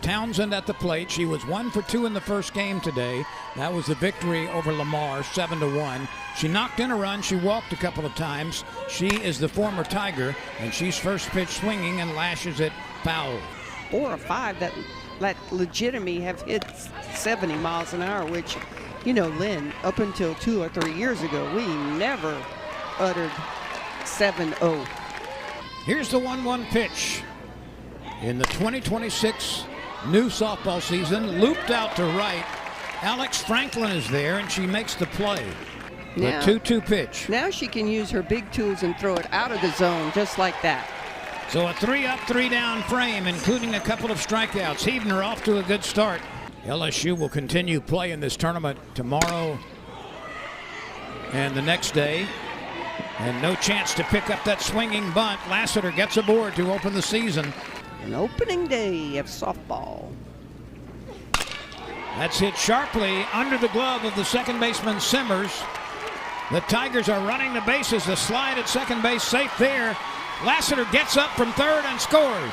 Townsend at the plate. She was 1 for 2 in the first game today. That was the victory over Lamar, 7-1. She knocked in a run. She walked a couple of times. She is the former Tiger, and she's first pitch swinging and lashes it foul. 4 or 5 that legitimately have hit 70 miles an hour, which, you know, Lynn, up until 2 or 3 years ago, we never uttered 7-0. Here's the 1-1 pitch. In the 2026 new softball season, looped out to right. Alex Franklin is there, and she makes the play. The 2-2 pitch. Now she can use her big tools and throw it out of the zone just like that. So a 3-up, 3-down frame, including a couple of strikeouts. Heidner off to a good start. LSU will continue play in this tournament tomorrow and the next day. And no chance to pick up that swinging bunt. Lassiter gets aboard to open the season. An opening day of softball. That's hit sharply under the glove of the second baseman Simmers. The Tigers are running the bases. The slide at second base safe there. Lassiter gets up from third and scores.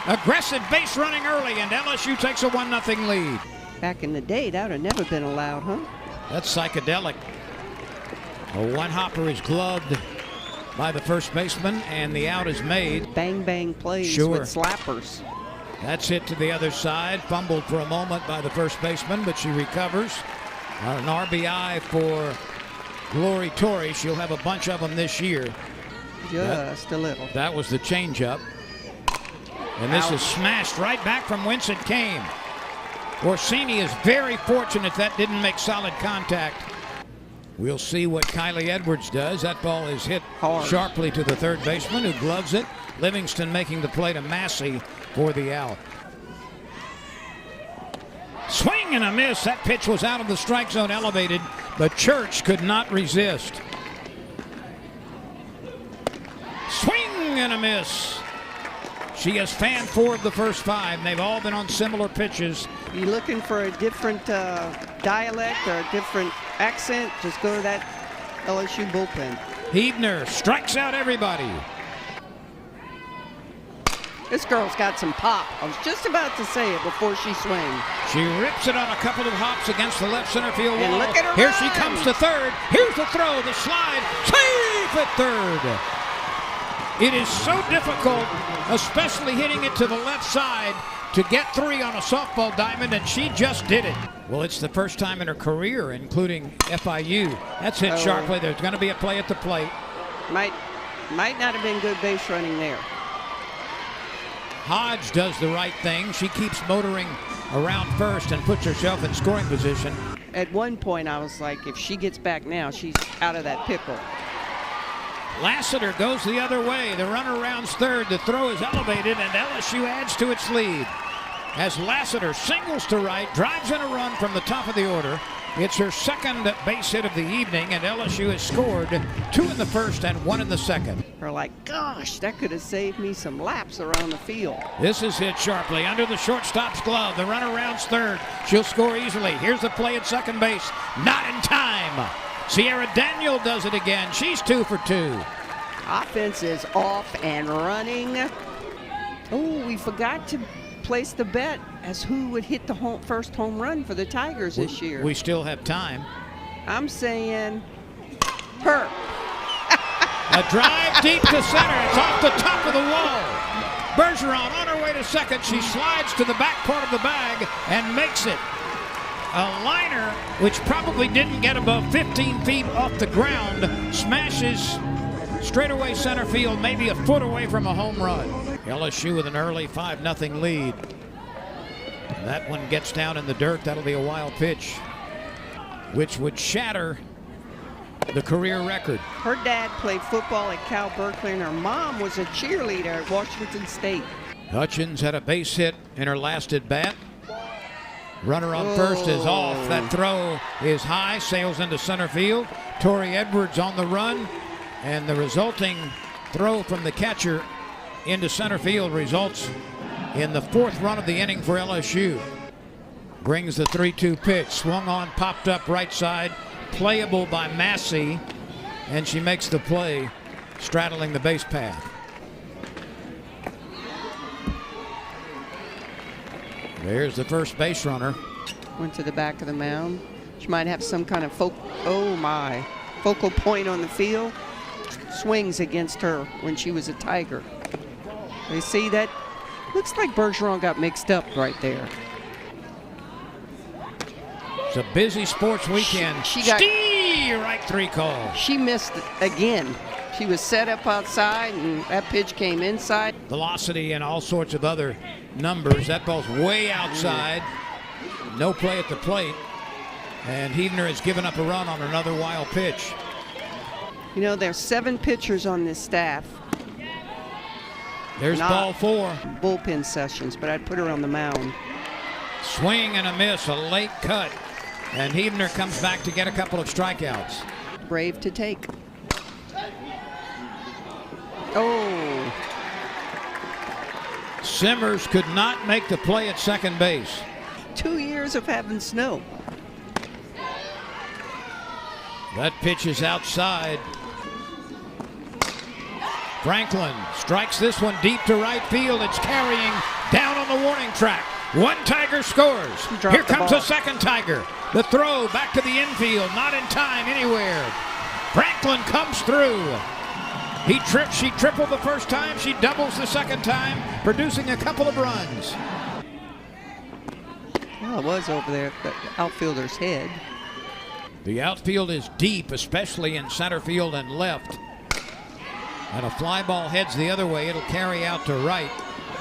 Aggressive base running early, and LSU takes a 1-0 lead. Back in the day, that would have never been allowed, huh? That's psychedelic. A one-hopper is gloved by the first baseman, and the out is made. Bang-bang plays with slappers. That's hit to the other side. Fumbled for a moment by the first baseman, but she recovers. An RBI for Glory Torrey. She'll have a bunch of them this year. Just a little. That was the changeup. And this is smashed right back from whence it came. Orsini is very fortunate that didn't make solid contact. We'll see what Kylie Edwards does. That ball is hit sharply to the third baseman, who gloves it. Livingston making the play to Massey for the out. Swing and a miss. That pitch was out of the strike zone, elevated, but Church could not resist. Swing and a miss. She has fanned 4 of the first 5, and they've all been on similar pitches. You looking for a different dialect or a different accent? Just go to that LSU bullpen. Heidner strikes out everybody. This girl's got some pop. I was just about to say it before she swings. She rips it on a couple of hops against the left center field wall. And look at her Here run. she comes to third. Here's the throw, the slide, safe at third. It is so difficult, especially hitting it to the left side, to get 3 on a softball diamond, and she just did it. Well, it's the first time in her career, including FIU. That's hit sharply. There's going to be a play at the plate. Might not have been good base running there. Hodge does the right thing. She keeps motoring around first and puts herself in scoring position. At one point, I was like, if she gets back now, she's out of that pickle. Lassiter goes the other way. The runner rounds third. The throw is elevated, and LSU adds to its lead. As Lassiter singles to right, drives in a run from the top of the order. It's her second base hit of the evening, and LSU has scored 2 in the first and 1 in the second. We're like, gosh, that could have saved me some laps around the field. This is hit sharply under the shortstop's glove. The runner rounds third. She'll score easily. Here's the play at second base. Not in time. Sierra Daniel does it again. She's 2 for 2. Offense is off and running. Oh, we forgot to place the bet as who would hit the first home run for the Tigers this year. We still have time. I'm saying her. A drive deep to center. It's off the top of the wall. Bergeron on her way to second. She slides to the back part of the bag and makes it. A liner, which probably didn't get above 15 feet off the ground, smashes straightaway center field, maybe a foot away from a home run. LSU with an early 5-0 lead. That one gets down in the dirt. That'll be a wild pitch, which would shatter the career record. Her dad played football at Cal Berkeley, and her mom was a cheerleader at Washington State. Hutchins had a base hit in her last at bat. Runner on first is off. That throw is high, sails into center field. Tori Edwards on the run, and the resulting throw from the catcher into center field results in the 4th run of the inning for LSU. Brings the 3-2 pitch, swung on, popped up right side, playable by Massey, and she makes the play, straddling the base path. There's the first base runner. Went to the back of the mound. She might have some kind of focal point on the field. Swings against her when she was a Tiger. They see that? Looks like Bergeron got mixed up right there. It's a busy sports weekend. She got right 3 call. She missed again. She was set up outside, and that pitch came inside. Velocity and all sorts of other numbers. That ball's way outside. No play at the plate. And Huebner has given up a run on another wild pitch. You know, there's 7 pitchers on this staff. There's ball 4. Bullpen sessions, but I'd put her on the mound. Swing and a miss, a late cut. And Huebner comes back to get a couple of strikeouts. Brave to take. Oh. Simmers could not make the play at second base. 2 years of having snow. That pitch is outside. Franklin strikes this one deep to right field. It's carrying down on the warning track. One Tiger scores. Here comes a second Tiger. The throw back to the infield, not in time anywhere. Franklin comes through. She tripled the first time. She doubles the second time, producing a couple of runs. Well, it was over there at the outfielder's head. The outfield is deep, especially in center field and left. And a fly ball heads the other way. It'll carry out to right.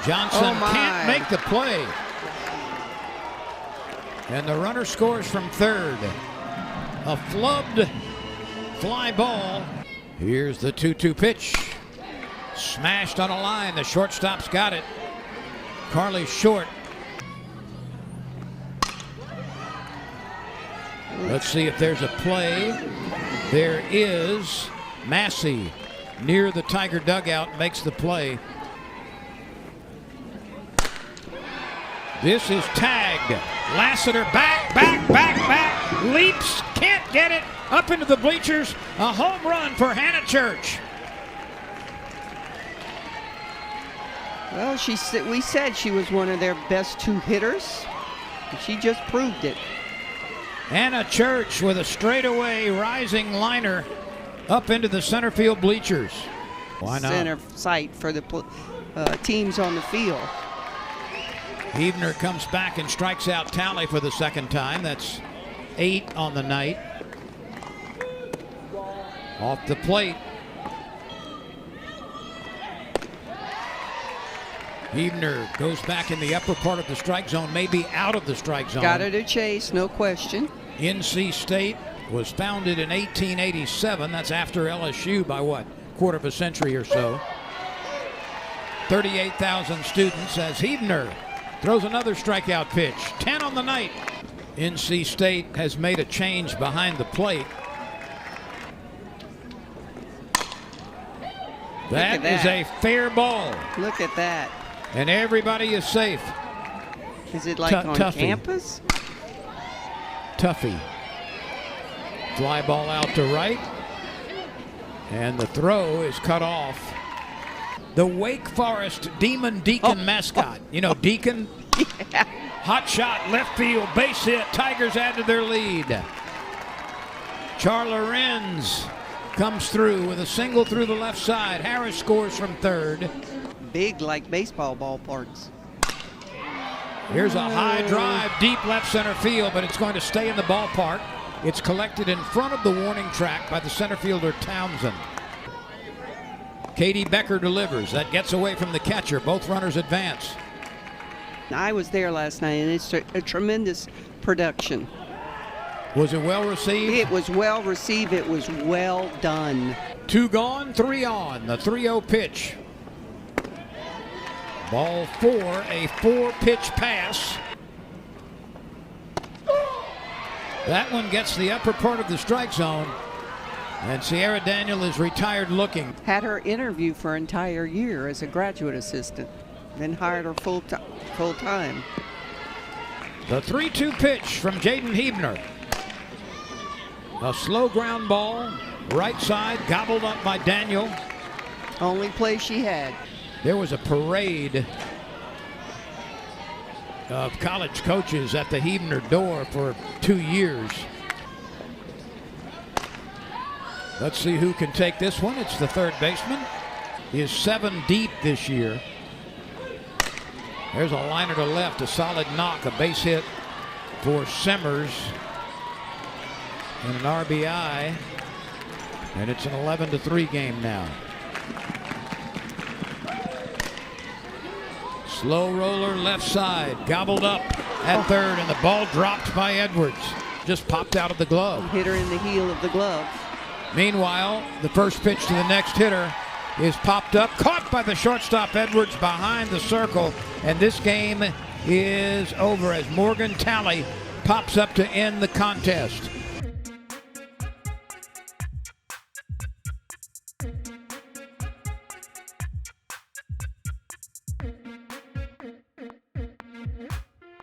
Johnson can't make the play. And the runner scores from third. A flubbed fly ball. Here's the 2-2 pitch. Smashed on a line. The shortstop's got it. Carly's short. Let's see if there's a play. There is. Massey near the Tiger dugout makes the play. This is tagged. Lassiter back. Leaps, can't get it. Up into the bleachers. A home run for Hannah Church. Well, we said she was one of their best 2 hitters. She just proved it. Hannah Church with a straightaway rising liner up into the center field bleachers. Why not? Center site for the teams on the field. Huebner comes back and strikes out Talley for the second time. That's 8 on the night. Off the plate. Huebner goes back in the upper part of the strike zone, maybe out of the strike zone. Got her to chase, no question. NC State was founded in 1887. That's after LSU by what? Quarter of a century or so. 38,000 students as Huebner throws another strikeout pitch. 10 on the night. NC State has made a change behind the plate. That is a fair ball. Look at that. And everybody is safe. Is it like on campus? Tuffy. Fly ball out to right. And the throw is cut off. The Wake Forest Demon Deacon mascot. You know, Deacon. Yeah. Hot shot, left field, base hit. Tigers add to their lead. Charla Renz comes through with a single through the left side. Harris scores from third. Big like baseball ballparks. Here's a high drive, deep left center field, but it's going to stay in the ballpark. It's collected in front of the warning track by the center fielder Townsend. Katie Becker delivers. That gets away from the catcher. Both runners advance. I was there last night, and it's a tremendous production. Was it well received? It was well received. It was well done. 2 gone, 3 on. The 3-0 pitch. Ball 4, a 4-pitch pass. That one gets the upper part of the strike zone. And Sierra Daniel is retired looking. Had her interview for an entire year as a graduate assistant. Then hired her full time. The 3-2 pitch from Jaden Huebner. A slow ground ball, right side, gobbled up by Daniel. Only play she had. There was a parade of college coaches at the Huebner door for 2 years. Let's see who can take this one. It's the third baseman. He is 7 deep this year. There's a liner to left, a solid knock, a base hit for Semmers, and an RBI, and it's an 11-3 game now. Slow roller left side, gobbled up at third, and the ball dropped by Edwards. Just popped out of the glove. Hit her in the heel of the glove. Meanwhile, the first pitch to the next hitter is popped up, caught by the shortstop Edwards behind the circle, and this game is over as Morgan Talley pops up to end the contest.